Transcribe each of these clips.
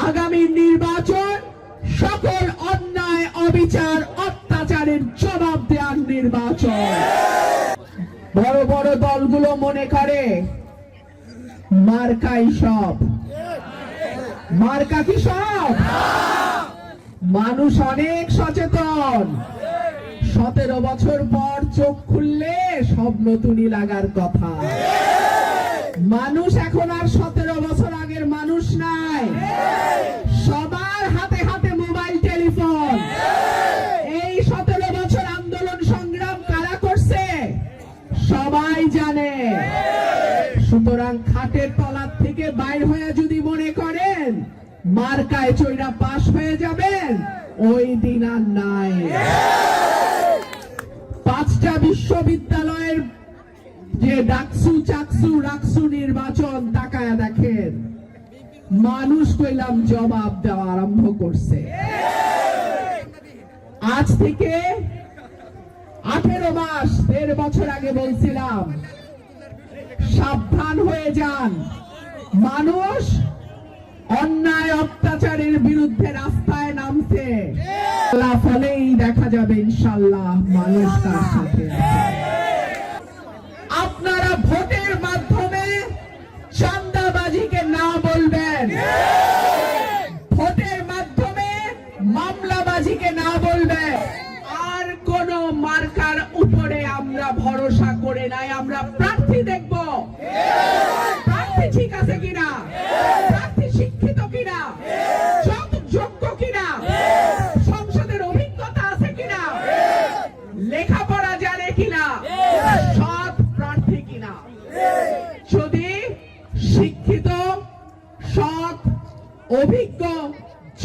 আগামী নির্বাচন সকল অন্যায় অবিচার অত্যাচারের জবাব দেওয়ার নির্বাচন। বড় বড় দলগুলো মনে করে মার্কাই সব। মার্কা কি সব? মানুষ অনেক সচেতন। 17 বছর পর চোখ খুললে সব নতুনই লাগার কথা। মানুষ এখন আর 17 বছর আগের মানুষ নাই। সবার হাতে হাতে মোবাইল টেলিফোন। এই 17 বছর আন্দোলন সংগ্রাম কারা করছে সবাই জানে। সুতরাং খাটের তলার থেকে বাইর হয়ে যদি মনে করেন মার্কায় চৈরা পাশ হয়ে যাবেন, ওই দিন আর নাই। 5টা বিশ্ববিদ্যালয়ের যে ডাকসু চাকসু রাকসু নির্বাচন তাকায়া দেখেন, মানুষ কইলাম জবাব দেওয়া আরম্ভ করছে। আজ থেকে 18 মাস 1.5 বছর আগে বলছিলাম সাবধান হয়ে যান, মানুষ অন্যায় অত্যাচারের বিরুদ্ধে রাস্তায় নামছে। ফলেই দেখা যাবে ইনশাল্লাহ মানুষ তার সাথে। আপনারা ভোটের মাধ্যমে চাঁদাবাজিকে না বলবেন, ভোটের মাধ্যমে মামলাবাজিকে না বলবেন। আর কোন মার্কার উপরে আমরা ভরসা করে নাই। আমরা প্রার্থী দেখব, প্রার্থী ঠিক আছে কিনা, প্রার্থী শিক্ষিত কিনা, যোগ্য কিনা, সংসদের অভিজ্ঞতা আছে কিনা, লেখাপড়া জানে কিনা, সৎ প্রার্থী কিনা। যদি শিক্ষিত, সৎ, অভিজ্ঞ,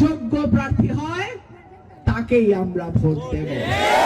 যোগ্য প্রার্থী হয় তাকেই আমরা ভোট দেব।